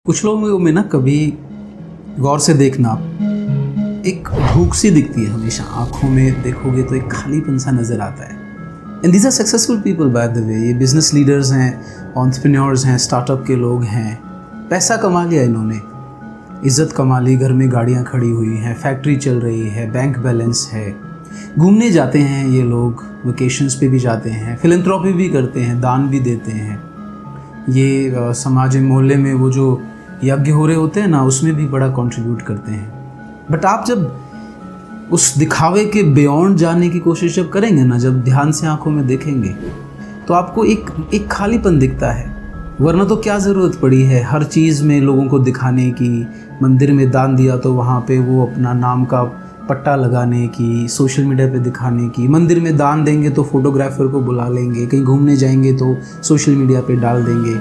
कुछ लोगों में ना कभी गौर से देखना, एक भूख सी दिखती है हमेशा आंखों में, देखोगे तो एक खालीपन सा नज़र आता है। And these are successful people by the way. ये बिजनेस लीडर्स हैं, एंटरप्रेन्योर्स हैं, स्टार्टअप के लोग हैं। पैसा कमा लिया इन्होंने, इज़्ज़त कमा ली, घर में गाड़ियाँ खड़ी हुई हैं, फैक्ट्री चल रही है, बैंक बैलेंस है, घूमने जाते हैं ये लोग, वेकेशंस पे भी जाते हैं, फिलैंथ्रोपी भी करते हैं, दान भी देते हैं। ये समाज मोहल्ले में वो जो यज्ञ हो रहे होते हैं ना, उसमें भी बड़ा कंट्रीब्यूट करते हैं। बट आप जब उस दिखावे के बियॉन्ड जाने की कोशिश जब करेंगे ना, जब ध्यान से आंखों में देखेंगे, तो आपको एक खालीपन दिखता है। वरना तो क्या ज़रूरत पड़ी है हर चीज़ में लोगों को दिखाने की। मंदिर में दान दिया तो वहाँ पे वो अपना नाम का पट्टा लगाने की, सोशल मीडिया पे दिखाने की। मंदिर में दान देंगे तो फोटोग्राफर को बुला लेंगे, कहीं घूमने जाएंगे तो सोशल मीडिया पे डाल देंगे।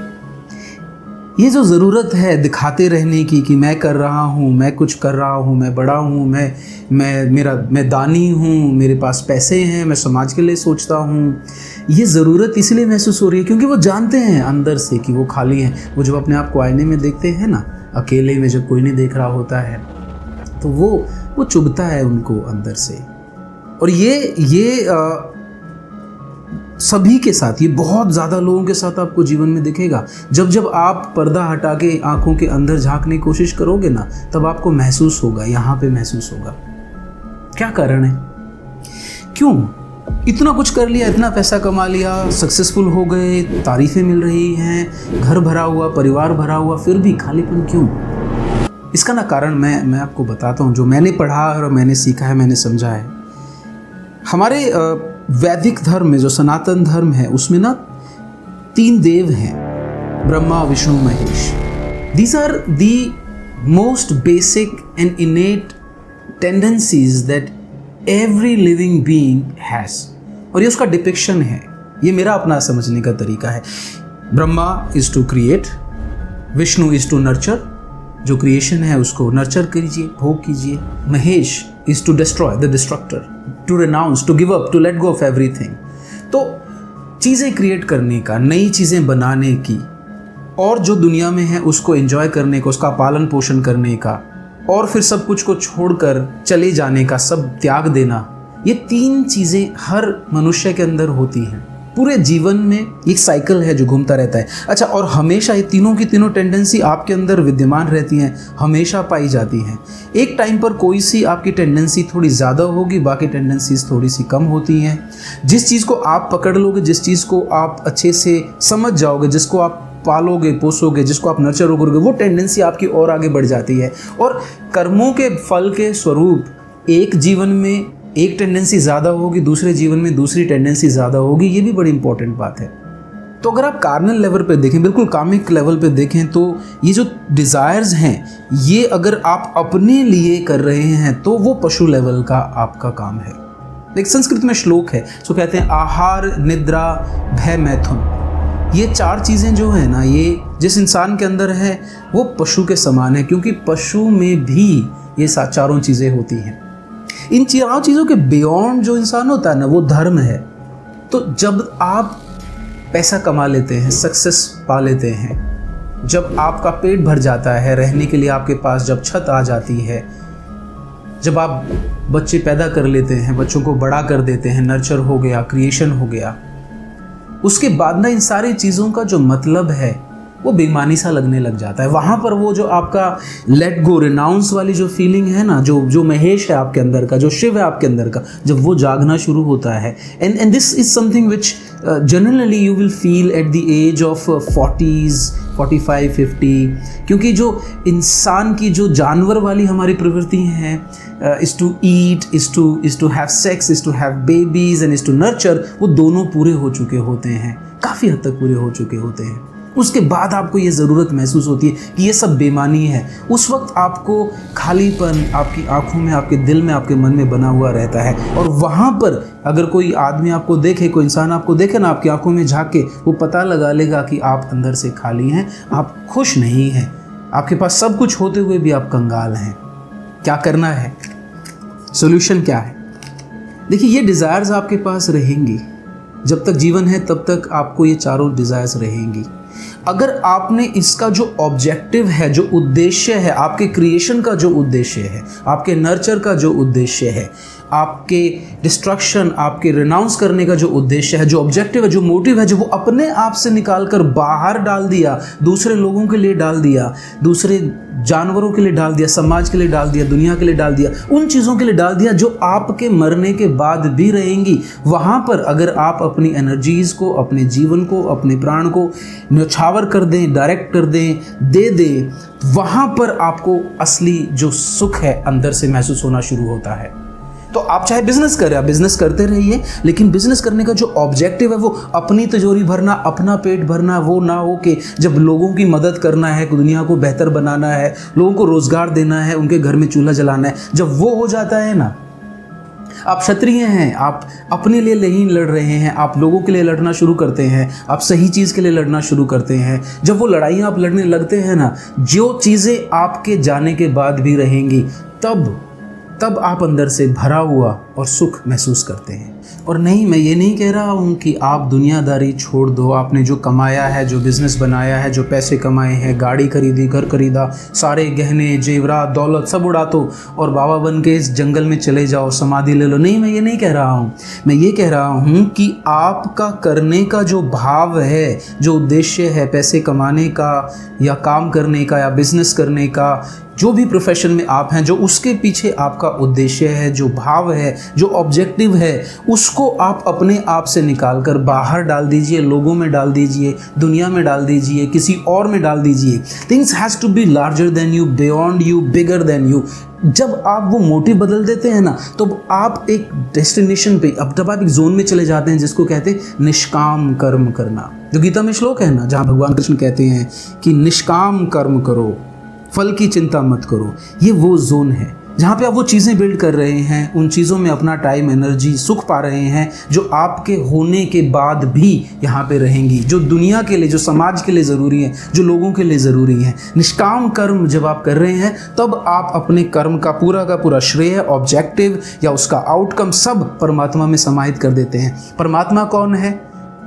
ये जो ज़रूरत है दिखाते रहने की कि मैं कर रहा हूँ, मैं कुछ कर रहा हूँ, मैं बड़ा हूँ, मैं दानी हूँ, मेरे पास पैसे हैं, मैं समाज के लिए सोचता हूँ, ये ज़रूरत इसलिए महसूस हो रही है क्योंकि वो जानते हैं अंदर से कि वो खाली हैं। वो जब अपने आप को आईने में देखते हैं ना, अकेले में, जब कोई नहीं देख रहा होता है, तो वो चुभता है उनको अंदर से। और ये सभी के साथ, ये बहुत ज़्यादा लोगों के साथ आपको जीवन में दिखेगा। जब आप पर्दा हटा के आंखों के अंदर झांकने की कोशिश करोगे ना, तब आपको महसूस होगा, यहाँ पे महसूस होगा क्या कारण है, क्यों इतना कुछ कर लिया, इतना पैसा कमा लिया, सक्सेसफुल हो गए, तारीफें मिल रही हैं, घर भरा हुआ, परिवार भरा हुआ, फिर भी खालीपन क्यों? इसका ना कारण मैं आपको बताता हूँ, जो मैंने पढ़ा और मैंने सीखा है, मैंने समझा है। हमारे वैदिक धर्म में, जो सनातन धर्म है, उसमें ना 3 देव हैं, Brahma, Vishnu, Mahesh. These are the most basic and innate tendencies that every living being has. और ये उसका डिपिक्शन है, ये मेरा अपना समझने का तरीका है। Brahma is to create, Vishnu is to nurture, जो क्रिएशन है उसको नर्चर कीजिए, भोग कीजिए। Mahesh is to destroy, the destructor, to renounce, to give up, to let go of everything. तो चीज़ें क्रिएट करने का, नई चीज़ें बनाने की, और जो दुनिया में है उसको एंजॉय करने का, उसका पालन पोषण करने का, और फिर सब कुछ को छोड़कर चले जाने का, सब त्याग देना, ये 3 चीज़ें हर मनुष्य के अंदर होती हैं। पूरे जीवन में एक साइकिल है जो घूमता रहता है। अच्छा, और हमेशा ये तीनों की तीनों टेंडेंसी आपके अंदर विद्यमान रहती हैं, हमेशा पाई जाती हैं। एक टाइम पर कोई सी आपकी टेंडेंसी थोड़ी ज़्यादा होगी, बाकी टेंडेंसीज थोड़ी सी कम होती हैं। जिस चीज़ को आप पकड़ लोगे, जिस चीज़ को आप अच्छे से समझ जाओगे, जिसको आप पालोगे, पोसोगे, जिसको आप नर्चर करोगे, वो टेंडेंसी आपकी और आगे बढ़ जाती है। और कर्मों के फल के स्वरूप एक जीवन में एक टेंडेंसी ज़्यादा होगी, दूसरे जीवन में दूसरी टेंडेंसी ज़्यादा होगी। ये भी बड़ी इंपॉर्टेंट बात है। तो अगर आप कार्नल लेवल पे देखें, बिल्कुल कामिक लेवल पे देखें, तो ये जो डिज़ायर्स हैं, ये अगर आप अपने लिए कर रहे हैं तो वो पशु लेवल का आपका काम है। एक संस्कृत में श्लोक है, जो कहते हैं आहार, निद्रा, भय, मैथुन। ये 4 चीज़ें जो है ना, ये जिस इंसान के अंदर है वो पशु के समान है, क्योंकि पशु में भी ये 4 चीज़ें होती हैं। इन 4 चीज़ों के बियॉन्ड जो इंसान होता है ना, वो धर्म है। तो जब आप पैसा कमा लेते हैं, सक्सेस पा लेते हैं, जब आपका पेट भर जाता है, रहने के लिए आपके पास जब छत आ जाती है, जब आप बच्चे पैदा कर लेते हैं, बच्चों को बड़ा कर देते हैं, नर्चर हो गया, क्रिएशन हो गया, उसके बाद ना इन सारी चीज़ों का जो मतलब है वो बेईमानी सा लगने लग जाता है। वहाँ पर वो जो आपका लेट गो, रिनाउंस वाली जो फीलिंग है ना, जो महेश है आपके अंदर का, जो शिव है आपके अंदर का, जब वो जागना शुरू होता है, and this is something which generally you will feel at the age of 40s, 45, 50। क्योंकि जो इंसान की जो जानवर वाली हमारी प्रवृत्ति हैं, is to eat, is to have sex, is to have babies and is to nurture, वो दोनों पूरे हो चुके होते हैं, काफ़ी हद तक पूरे हो चुके होते हैं। उसके बाद आपको ये ज़रूरत महसूस होती है कि ये सब बेमानी है। उस वक्त आपको खालीपन आपकी आंखों में, आपके दिल में, आपके मन में बना हुआ रहता है। और वहाँ पर अगर कोई आदमी आपको देखे, कोई इंसान आपको देखे ना, आपकी आंखों में झांक के, वो पता लगा लेगा कि आप अंदर से खाली हैं, आप खुश नहीं हैं, आपके पास सब कुछ होते हुए भी आप कंगाल हैं। क्या करना है? सोल्यूशन क्या है? देखिए, ये डिज़ायर्स आपके पास रहेंगी, जब तक जीवन है तब तक आपको ये 4 डिज़ायर्स रहेंगी। अगर आपने इसका जो ऑब्जेक्टिव है, जो उद्देश्य है, आपके क्रिएशन का जो उद्देश्य है, आपके नर्चर का जो उद्देश्य है, आपके डिस्ट्रक्शन, आपके रिनाउंस करने का जो उद्देश्य है, जो ऑब्जेक्टिव है, जो मोटिव है, जो वो अपने आप से निकाल कर बाहर डाल दिया, दूसरे लोगों के लिए डाल दिया, दूसरे जानवरों के लिए डाल दिया, समाज के लिए डाल दिया, दुनिया के लिए डाल दिया, उन चीज़ों के लिए डाल दिया जो आपके मरने के बाद भी रहेंगी, वहाँ पर अगर आप अपनी एनर्जीज़ को, अपने जीवन को, अपने प्राण को न्यौछावर कर दें, डायरेक्ट कर दें, दे दें, वहाँ पर आपको असली जो सुख है अंदर से महसूस होना शुरू होता है। तो आप चाहे बिजनेस करें, आप बिजनेस करते रहिए, लेकिन बिजनेस करने का जो ऑब्जेक्टिव है वो अपनी तिजोरी भरना, अपना पेट भरना वो ना हो कि जब लोगों की मदद करना है, दुनिया को बेहतर बनाना है, लोगों को रोजगार देना है, उनके घर में चूल्हा जलाना है, जब वो हो जाता है ना, आप क्षत्रिय हैं, आप अपने लिए नहीं लड़ रहे हैं, आप लोगों के लिए लड़ना शुरू करते हैं, आप सही चीज़ के लिए लड़ना शुरू करते हैं, जब वो लड़ाइयाँ आप लड़ने लगते हैं ना, जो चीज़ें आपके जाने के बाद भी रहेंगी, तब आप अंदर से भरा हुआ और सुख महसूस करते हैं। और नहीं, मैं ये नहीं कह रहा हूँ कि आप दुनियादारी छोड़ दो, आपने जो कमाया है, जो बिज़नेस बनाया है, जो पैसे कमाए हैं, गाड़ी खरीदी, घर खरीदा, सारे गहने जेवरात दौलत सब उड़ा दो और बाबा बन के इस जंगल में चले जाओ, समाधि ले लो। नहीं, मैं ये नहीं कह रहा हूँ। मैं ये कह रहा हूँ कि आपका करने का जो भाव है, जो उद्देश्य है पैसे कमाने का या काम करने का या बिज़नेस करने का, जो भी प्रोफेशन में आप हैं, जो उसके पीछे आपका उद्देश्य है, जो भाव है, जो ऑब्जेक्टिव है, उसको आप अपने आप से निकाल कर बाहर डाल दीजिए, लोगों में डाल दीजिए, दुनिया में डाल दीजिए, किसी और में डाल दीजिए। Things has to be larger than you, beyond you, bigger than you. जब आप वो मोटिव बदल देते हैं ना, तो आप एक डेस्टिनेशन पे, अब जब आप एक जोन में चले जाते हैं जिसको कहते हैं निष्काम कर्म करना। जो गीता में श्लोक है ना, जहाँ भगवान कृष्ण कहते हैं कि निष्काम कर्म करो, फल की चिंता मत करो, ये वो जोन है जहाँ पे आप वो चीज़ें बिल्ड कर रहे हैं, उन चीज़ों में अपना टाइम, एनर्जी, सुख पा रहे हैं जो आपके होने के बाद भी यहाँ पे रहेंगी, जो दुनिया के लिए, जो समाज के लिए ज़रूरी है, जो लोगों के लिए ज़रूरी है। निष्काम कर्म जब आप कर रहे हैं, तब आप अपने कर्म का पूरा श्रेय, ऑब्जेक्टिव या उसका आउटकम सब परमात्मा में समाहित कर देते हैं। परमात्मा कौन है,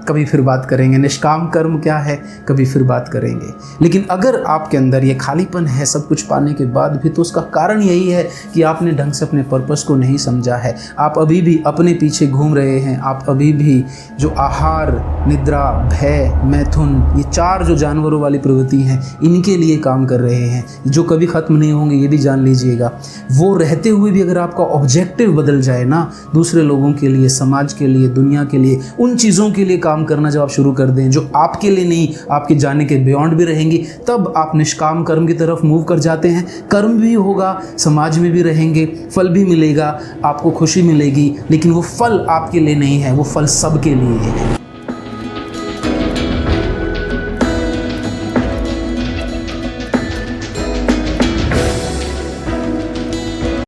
कभी फिर बात करेंगे। निष्काम कर्म क्या है, कभी फिर बात करेंगे। लेकिन अगर आपके अंदर ये खालीपन है सब कुछ पाने के बाद भी, तो उसका कारण यही है कि आपने ढंग से अपने पर्पस को नहीं समझा है। आप अभी भी अपने पीछे घूम रहे हैं। आप अभी भी जो आहार, निद्रा, भय, मैथुन, ये चार जो जानवरों वाली प्रवृत्ति हैं, इनके लिए काम कर रहे हैं, जो कभी ख़त्म नहीं होंगे, ये भी जान लीजिएगा। वो रहते हुए भी अगर आपका ऑब्जेक्टिव बदल जाए ना, दूसरे लोगों के लिए, समाज के लिए, दुनिया के लिए, उन चीज़ों के लिए काम करना जब आप शुरू कर दें जो आपके लिए नहीं, आपके जाने के बियॉन्ड भी रहेंगी, तब आप निष्काम कर्म की तरफ मूव कर जाते हैं। कर्म भी होगा, समाज में भी रहेंगे, फल भी मिलेगा, आपको खुशी मिलेगी, लेकिन वो फल आपके लिए नहीं है, वो फल सबके लिए है।